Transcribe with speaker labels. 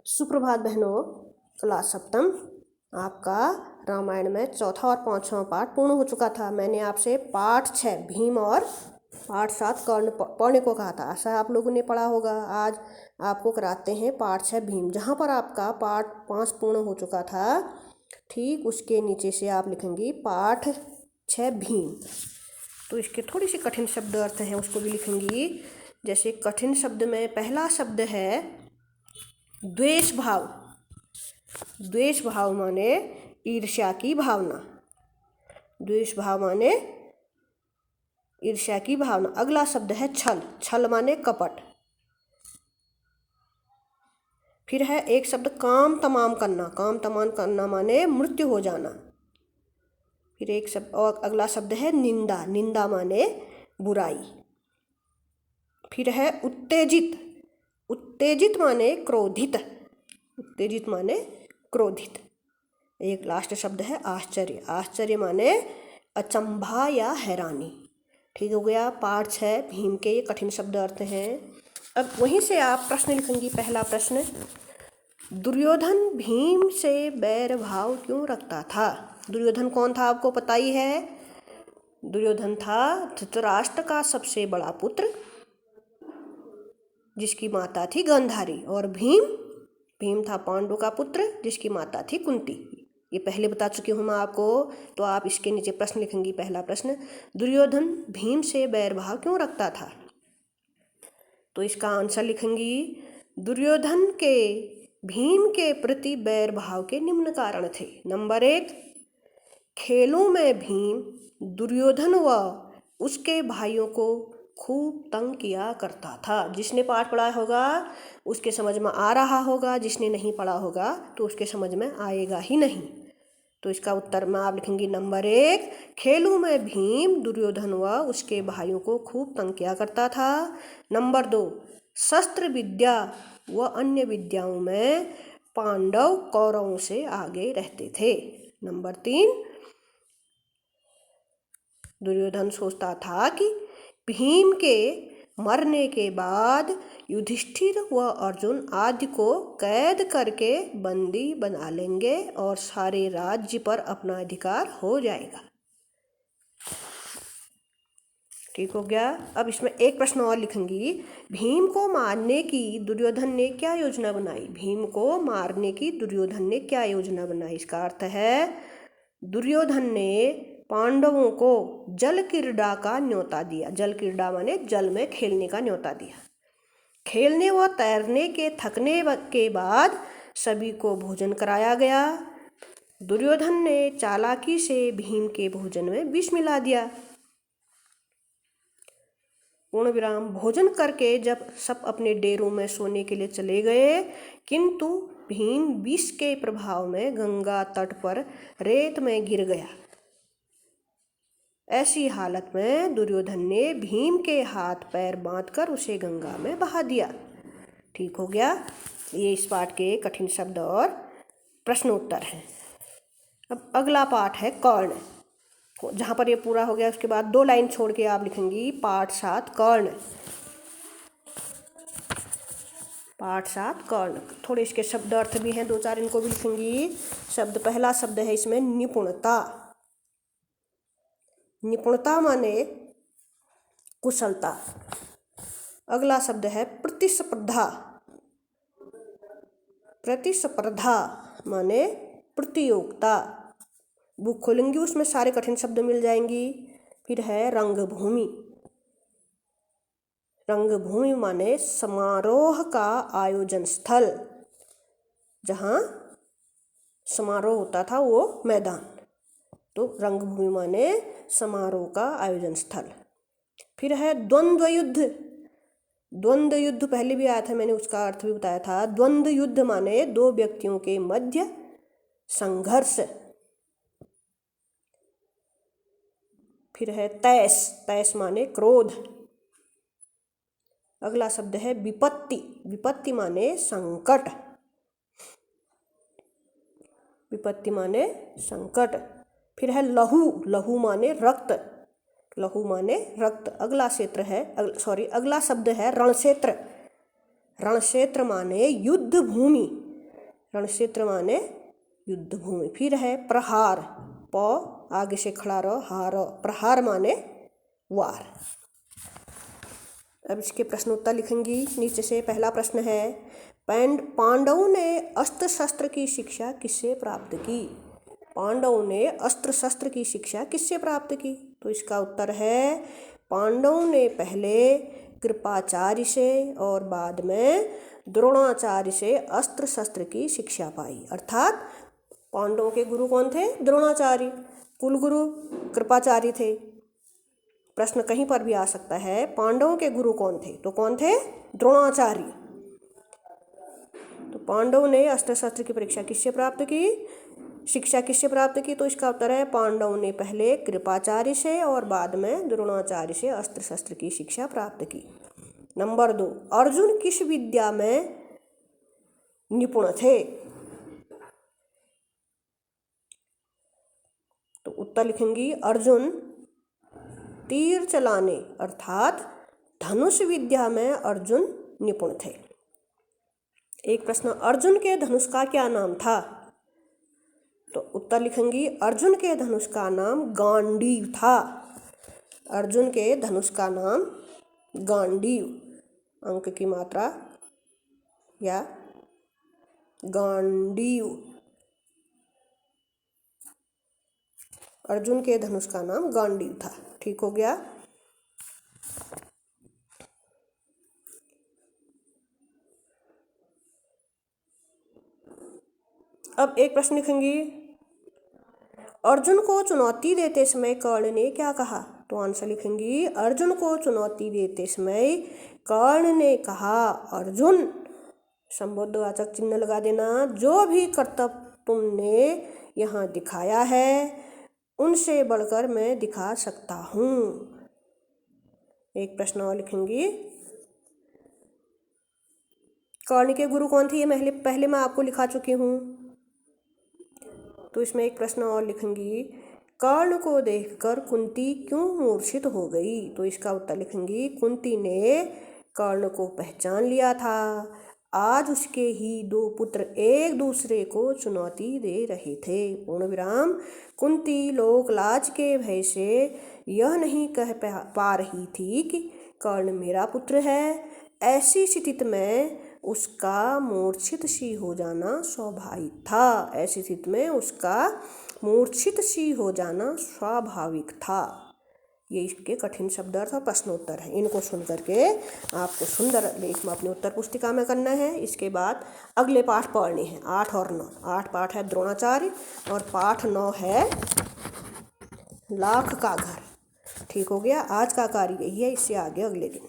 Speaker 1: सुप्रभात बहनों, क्लास सप्तम आपका रामायण में चौथा और पांचवा पाठ पूर्ण हो चुका था। मैंने आपसे पाठ 6 भीम और पाठ 7 कर्ण पढ़ने को कहा था। आशा आप लोगों ने पढ़ा होगा। आज आपको कराते हैं पाठ 6 भीम। जहाँ पर आपका पाठ 5 पूर्ण हो चुका था, ठीक उसके नीचे से आप लिखेंगी पाठ 6 भीम। तो इसके थोड़ी सी कठिन शब्द अर्थ हैं, उसको भी लिखेंगी। जैसे कठिन शब्द में पहला शब्द है द्वेष भाव। द्वेष भाव माने ईर्ष्या की भावना। द्वेष भाव माने ईर्ष्या की भावना। अगला शब्द है छल। छल माने कपट। फिर है एक शब्द काम तमाम करना। काम तमाम करना माने मृत्यु हो जाना। फिर एक शब्द और अगला शब्द है निंदा। निंदा माने बुराई। फिर है उत्तेजित। उत्तेजित माने क्रोधित। उत्तेजित माने क्रोधित। एक लास्ट शब्द है आश्चर्य। आश्चर्य माने अचंभा या हैरानी। ठीक हो गया। पाठ 6 भीम के ये कठिन शब्द अर्थ हैं। अब वहीं से आप प्रश्न लिखेंगी। पहला प्रश्न, दुर्योधन भीम से बैर भाव क्यों रखता था? दुर्योधन कौन था आपको पता ही है। दुर्योधन था धृतराष्ट्र का सबसे बड़ा पुत्र, जिसकी माता थी गांधारी। और भीम था पांडु का पुत्र, जिसकी माता थी कुंती। ये पहले बता चुकी हूँ मैं आपको। तो आप इसके नीचे प्रश्न लिखेंगी। पहला प्रश्न, दुर्योधन भीम से बैर भाव क्यों रखता था? तो इसका आंसर लिखेंगी, दुर्योधन के भीम के प्रति बैर भाव के निम्न कारण थे। नंबर 1, खेलों में भीम दुर्योधन व उसके भाइयों को खूब तंग किया करता था। जिसने पाठ पढ़ा होगा उसके समझ में आ रहा होगा, जिसने नहीं पढ़ा होगा तो उसके समझ में आएगा ही नहीं। तो इसका उत्तर में आप लिखेंगी नंबर 1, खेलों में भीम दुर्योधन व उसके भाइयों को खूब तंग किया करता था। नंबर 2, शस्त्र विद्या व अन्य विद्याओं में पांडव कौरवों से आगे रहते थे। नंबर 3, दुर्योधन सोचता था कि भीम के मरने के बाद युधिष्ठिर व अर्जुन आदि को कैद करके बंदी बना लेंगे और सारे राज्य पर अपना अधिकार हो जाएगा। ठीक हो गया। अब इसमें एक प्रश्न और लिखेंगी, भीम को मारने की दुर्योधन ने क्या योजना बनाई? भीम को मारने की दुर्योधन ने क्या योजना बनाई? इसका अर्थ है, दुर्योधन ने पांडवों को जल क्रीड़ा का न्योता दिया। जल क्रीड़ा माने जल में खेलने का न्योता दिया। खेलने व तैरने के थकने के बाद सभी को भोजन कराया गया। दुर्योधन ने चालाकी से भीम के भोजन में विष मिला दिया। पूर्ण विराम। भोजन करके जब सब अपने डेरों में सोने के लिए चले गए, किंतु भीम विष के प्रभाव में गंगा तट पर रेत में गिर गया। ऐसी हालत में दुर्योधन ने भीम के हाथ पैर बांधकर उसे गंगा में बहा दिया। ठीक हो गया। ये इस पाठ के कठिन शब्द और प्रश्न उत्तर हैं। अब अगला पाठ है कर्ण। जहाँ पर ये पूरा हो गया उसके बाद 2 लाइन छोड़ के आप लिखेंगी पाठ 7 कर्ण। पाठ 7 कर्ण। थोड़े इसके शब्द अर्थ भी हैं, 2-4 इनको भी लिखेंगी। शब्द पहला शब्द है इसमें निपुणता। निपुणता माने कुशलता। अगला शब्द है प्रतिस्पर्धा। प्रतिस्पर्धा माने प्रतियोगिता। बुक खोलेंगी उसमें सारे कठिन शब्द मिल जाएंगी। फिर है रंगभूमि। रंगभूमि माने समारोह का आयोजन स्थल। जहाँ समारोह होता था वो मैदान। तो रंगभूमि माने समारोह का आयोजन स्थल। फिर है द्वंद्व युद्ध। द्वंद्व युद्ध पहले भी आया था, मैंने उसका अर्थ भी बताया था। द्वंद्व युद्ध माने 2 व्यक्तियों के मध्य संघर्ष। फिर है तैश। तैश माने क्रोध। अगला शब्द है विपत्ति। विपत्ति माने संकट। विपत्ति माने संकट। फिर है लहू। लहू माने रक्त। लहू माने रक्त। अगला क्षेत्र है अगला शब्द है रणक्षेत्र। रणक्षेत्र माने युद्ध भूमि। रण क्षेत्र माने युद्ध भूमि। फिर है प्रहार, प आगे से खड़ा रहो, हार, प्रहार माने वार। अब इसके प्रश्न उत्तर लिखेंगी नीचे से। पहला प्रश्न है, पांडवों ने अस्त्र शस्त्र की शिक्षा किससे प्राप्त की? पांडवों ने अस्त्र शस्त्र की शिक्षा किससे प्राप्त की? तो इसका उत्तर है, पांडवों ने पहले कृपाचार्य से और बाद में द्रोणाचार्य से अस्त्र शस्त्र की शिक्षा पाई। अर्थात पांडवों के गुरु कौन थे? द्रोणाचार्य। कुलगुरु कृपाचार्य थे। प्रश्न कहीं पर भी आ सकता है, पांडवों के गुरु कौन थे? तो कौन थे? द्रोणाचार्य। तो पांडवों ने अस्त्र शस्त्र की परीक्षा किससे प्राप्त की? शिक्षा किससे प्राप्त की? तो इसका उत्तर है, पांडवों ने पहले कृपाचार्य से और बाद में द्रोणाचार्य से अस्त्र शस्त्र की शिक्षा प्राप्त की। नंबर 2, अर्जुन किस विद्या में निपुण थे? तो उत्तर लिखेंगी, अर्जुन तीर चलाने अर्थात धनुष विद्या में अर्जुन निपुण थे। एक प्रश्न, अर्जुन के धनुष का क्या नाम था? तो उत्तर लिखेंगी, अर्जुन के धनुष का नाम गांडीव था। अर्जुन के धनुष का नाम गांडीव, अंक की मात्रा या गांडीव। अर्जुन के धनुष का नाम गांडीव था। ठीक हो गया। अब एक प्रश्न लिखेंगी, अर्जुन को चुनौती देते समय कर्ण ने क्या कहा? तो आंसर लिखेंगी, अर्जुन को चुनौती देते समय कर्ण ने कहा, अर्जुन, संबोधवाचक चिन्ह लगा देना, जो भी कर्तव्य तुमने यहाँ दिखाया है उनसे बढ़कर मैं दिखा सकता हूँ। एक प्रश्न और लिखेंगी, कर्ण के गुरु कौन थे? ये पहले मैं आपको लिखा चुकी हूँ। तो इसमें एक प्रश्न और लिखेंगी, कर्ण को देखकर कुंती क्यों मूर्छित हो गई? तो इसका उत्तर लिखेंगी, कुंती ने कर्ण को पहचान लिया था। आज उसके ही 2 पुत्र एक दूसरे को चुनौती दे रहे थे। पूर्ण विराम। कुंती लोकलाज के भय से यह नहीं कह पा रही थी कि कर्ण मेरा पुत्र है। ऐसी स्थिति में उसका मूर्छित सी हो जाना स्वाभाविक था। ऐसी स्थिति में उसका मूर्छित सी हो जाना स्वाभाविक था। ये इसके कठिन शब्द अर्थ और प्रश्नोत्तर है। इनको सुन करके आपको सुंदर लेख में अपनी उत्तर पुस्तिका में करना है। इसके बाद अगले पाठ पढ़ने हैं 8 और 9। 8 पाठ है द्रोणाचार्य और पाठ 9 है लाख का घर। ठीक हो गया। आज का कार्य यही है, इससे आगे अगले दिन।